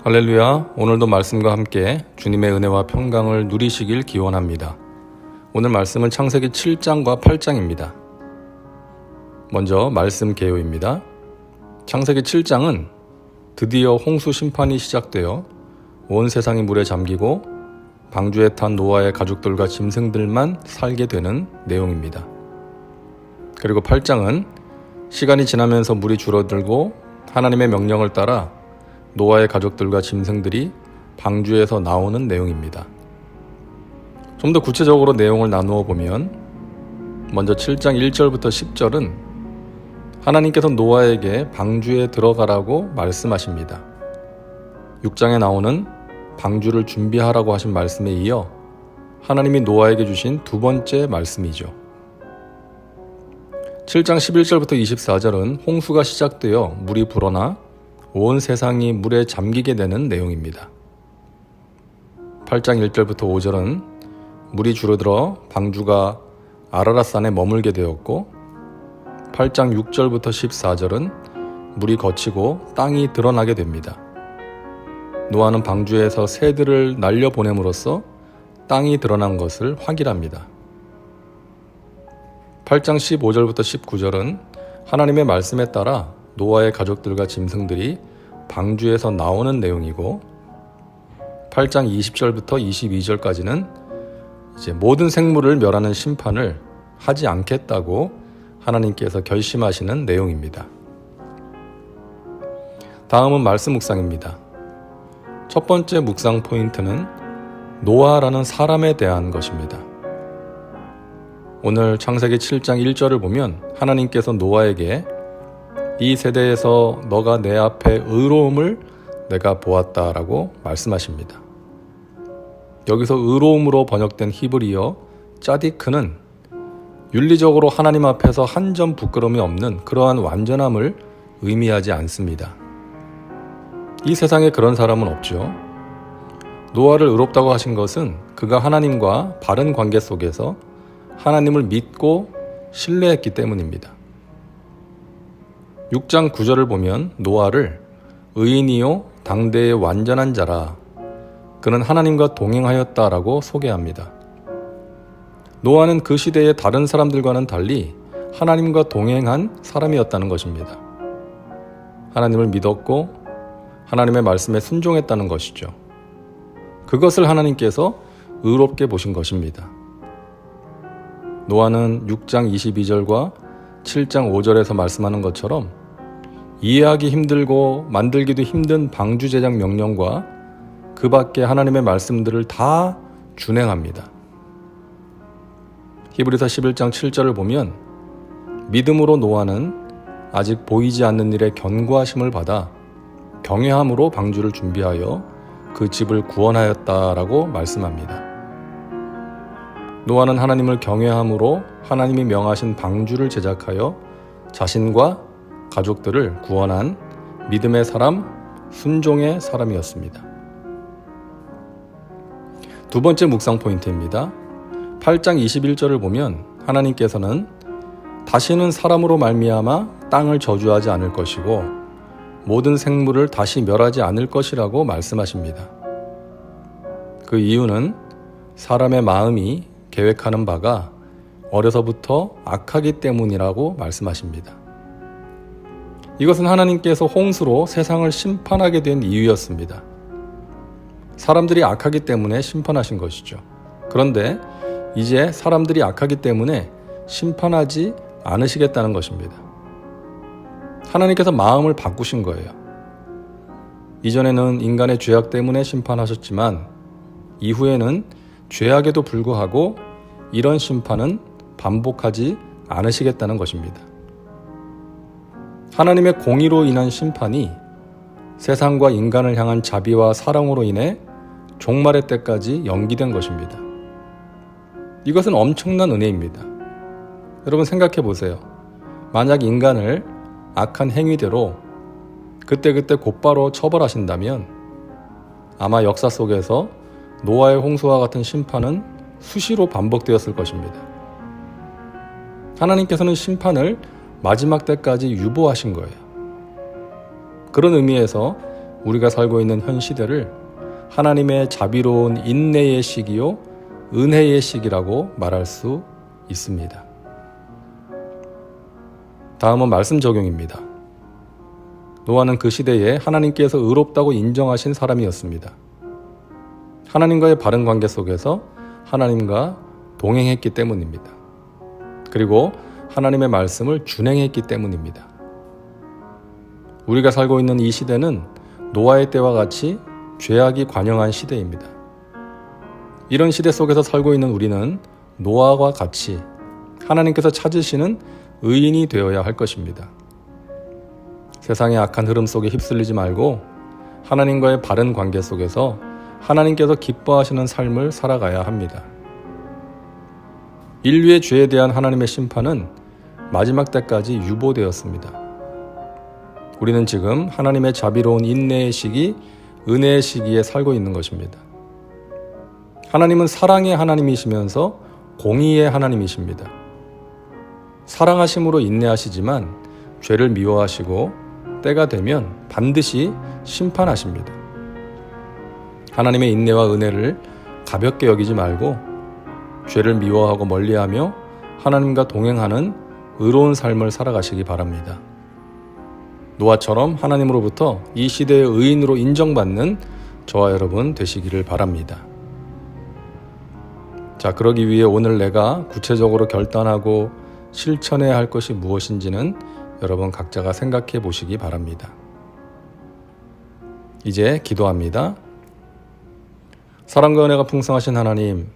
할렐루야. 오늘도 말씀과 함께 주님의 은혜와 평강을 누리시길 기원합니다. 오늘 말씀은 창세기 7장과 8장입니다. 먼저 말씀 개요입니다. 창세기 7장은 드디어 홍수 심판이 시작되어 온 세상이 물에 잠기고 방주에 탄 노아의 가족들과 짐승들만 살게 되는 내용입니다. 그리고 8장은 시간이 지나면서 물이 줄어들고 하나님의 명령을 따라 노아의 가족들과 짐승들이 방주에서 나오는 내용입니다. 좀 더 구체적으로 내용을 나누어 보면 먼저 7장 1절부터 10절은 하나님께서 노아에게 방주에 들어가라고 말씀하십니다. 6장에 나오는 방주를 준비하라고 하신 말씀에 이어 하나님이 노아에게 주신 두 번째 말씀이죠. 7장 11절부터 24절은 홍수가 시작되어 물이 불어나 온 세상이 물에 잠기게 되는 내용입니다. 8장 1절부터 5절은 물이 줄어들어 방주가 아라랏산에 머물게 되었고 8장 6절부터 14절은 물이 걷히고 땅이 드러나게 됩니다. 노아는 방주에서 새들을 날려보냄으로써 땅이 드러난 것을 확인합니다. 8장 15절부터 19절은 하나님의 말씀에 따라 노아의 가족들과 짐승들이 방주에서 나오는 내용이고 8장 20절부터 22절까지는 이제 모든 생물을 멸하는 심판을 하지 않겠다고 하나님께서 결심하시는 내용입니다. 다음은 말씀 묵상입니다. 첫 번째 묵상 포인트는 노아라는 사람에 대한 것입니다. 오늘 창세기 7장 1절을 보면 하나님께서 노아에게 이 세대에서 너가 내 앞에 의로움을 내가 보았다라고 말씀하십니다. 여기서 의로움으로 번역된 히브리어 짜디크는 윤리적으로 하나님 앞에서 한 점 부끄러움이 없는 그러한 완전함을 의미하지 않습니다. 이 세상에 그런 사람은 없죠. 노아를 의롭다고 하신 것은 그가 하나님과 바른 관계 속에서 하나님을 믿고 신뢰했기 때문입니다. 6장 9절을 보면 노아를 의인이요 당대의 완전한 자라 그는 하나님과 동행하였다라고 소개합니다. 노아는 그 시대의 다른 사람들과는 달리 하나님과 동행한 사람이었다는 것입니다. 하나님을 믿었고 하나님의 말씀에 순종했다는 것이죠. 그것을 하나님께서 의롭게 보신 것입니다. 노아는 6장 22절과 7장 5절에서 말씀하는 것처럼 이해하기 힘들고 만들기도 힘든 방주 제작 명령과 그 밖에 하나님의 말씀들을 다 준행합니다. 히브리서 11장 7절을 보면 믿음으로 노아는 아직 보이지 않는 일에 견고하심을 받아 경외함으로 방주를 준비하여 그 집을 구원하였다라고 말씀합니다. 노아는 하나님을 경외함으로 하나님이 명하신 방주를 제작하여 자신과 가족들을 구원한 믿음의 사람, 순종의 사람이었습니다. 두 번째 묵상 포인트입니다. 8장 21절을 보면 하나님께서는 다시는 사람으로 말미암아 땅을 저주하지 않을 것이고 모든 생물을 다시 멸하지 않을 것이라고 말씀하십니다. 그 이유는 사람의 마음이 계획하는 바가 어려서부터 악하기 때문이라고 말씀하십니다. 이것은 하나님께서 홍수로 세상을 심판하게 된 이유였습니다. 사람들이 악하기 때문에 심판하신 것이죠. 그런데 이제 사람들이 악하기 때문에 심판하지 않으시겠다는 것입니다. 하나님께서 마음을 바꾸신 거예요. 이전에는 인간의 죄악 때문에 심판하셨지만 이후에는 죄악에도 불구하고 이런 심판은 반복하지 않으시겠다는 것입니다. 하나님의 공의로 인한 심판이 세상과 인간을 향한 자비와 사랑으로 인해 종말의 때까지 연기된 것입니다. 이것은 엄청난 은혜입니다. 여러분 생각해 보세요. 만약 인간을 악한 행위대로 그때그때 곧바로 처벌하신다면 아마 역사 속에서 노아의 홍수와 같은 심판은 수시로 반복되었을 것입니다. 하나님께서는 심판을 마지막 때까지 유보하신 거예요. 그런 의미에서 우리가 살고 있는 현 시대를 하나님의 자비로운 인내의 시기요 은혜의 시기라고 말할 수 있습니다. 다음은 말씀 적용입니다. 노아는 그 시대에 하나님께서 의롭다고 인정하신 사람이었습니다. 하나님과의 바른 관계 속에서 하나님과 동행했기 때문입니다. 그리고 하나님의 말씀을 준행했기 때문입니다. 우리가 살고 있는 이 시대는 노아의 때와 같이 죄악이 관영한 시대입니다. 이런 시대 속에서 살고 있는 우리는 노아와 같이 하나님께서 찾으시는 의인이 되어야 할 것입니다. 세상의 악한 흐름 속에 휩쓸리지 말고 하나님과의 바른 관계 속에서 하나님께서 기뻐하시는 삶을 살아가야 합니다. 인류의 죄에 대한 하나님의 심판은 마지막 때까지 유보되었습니다. 우리는 지금 하나님의 자비로운 인내의 시기, 은혜의 시기에 살고 있는 것입니다. 하나님은 사랑의 하나님이시면서 공의의 하나님이십니다. 사랑하심으로 인내하시지만 죄를 미워하시고 때가 되면 반드시 심판하십니다. 하나님의 인내와 은혜를 가볍게 여기지 말고 죄를 미워하고 멀리하며 하나님과 동행하는 의로운 삶을 살아가시기 바랍니다. 노아처럼 하나님으로부터 이 시대의 의인으로 인정받는 저와 여러분 되시기를 바랍니다. 자, 그러기 위해 오늘 내가 구체적으로 결단하고 실천해야 할 것이 무엇인지는 여러분 각자가 생각해 보시기 바랍니다. 이제 기도합니다. 사랑과 은혜가 풍성하신 하나님,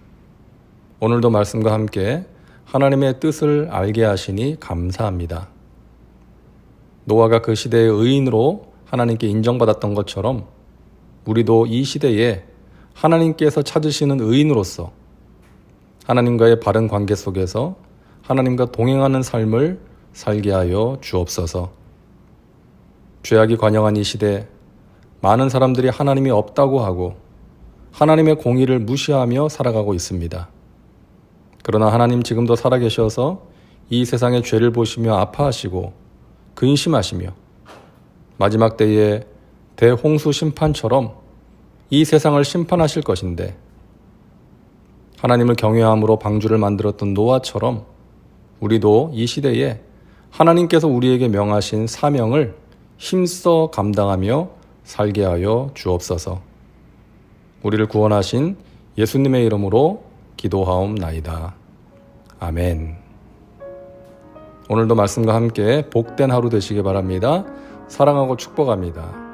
오늘도 말씀과 함께 하나님의 뜻을 알게 하시니 감사합니다. 노아가 그 시대의 의인으로 하나님께 인정받았던 것처럼 우리도 이 시대에 하나님께서 찾으시는 의인으로서 하나님과의 바른 관계 속에서 하나님과 동행하는 삶을 살게 하여 주옵소서. 죄악이 관영한 이 시대, 많은 사람들이 하나님이 없다고 하고 하나님의 공의를 무시하며 살아가고 있습니다. 그러나 하나님 지금도 살아계셔서 이 세상의 죄를 보시며 아파하시고 근심하시며 마지막 때에 대홍수 심판처럼 이 세상을 심판하실 것인데 하나님을 경외함으로 방주를 만들었던 노아처럼 우리도 이 시대에 하나님께서 우리에게 명하신 사명을 힘써 감당하며 살게 하여 주옵소서. 우리를 구원하신 예수님의 이름으로 기도하옵나이다. 아멘. 오늘도 말씀과 함께 복된 하루 되시기 바랍니다. 사랑하고 축복합니다.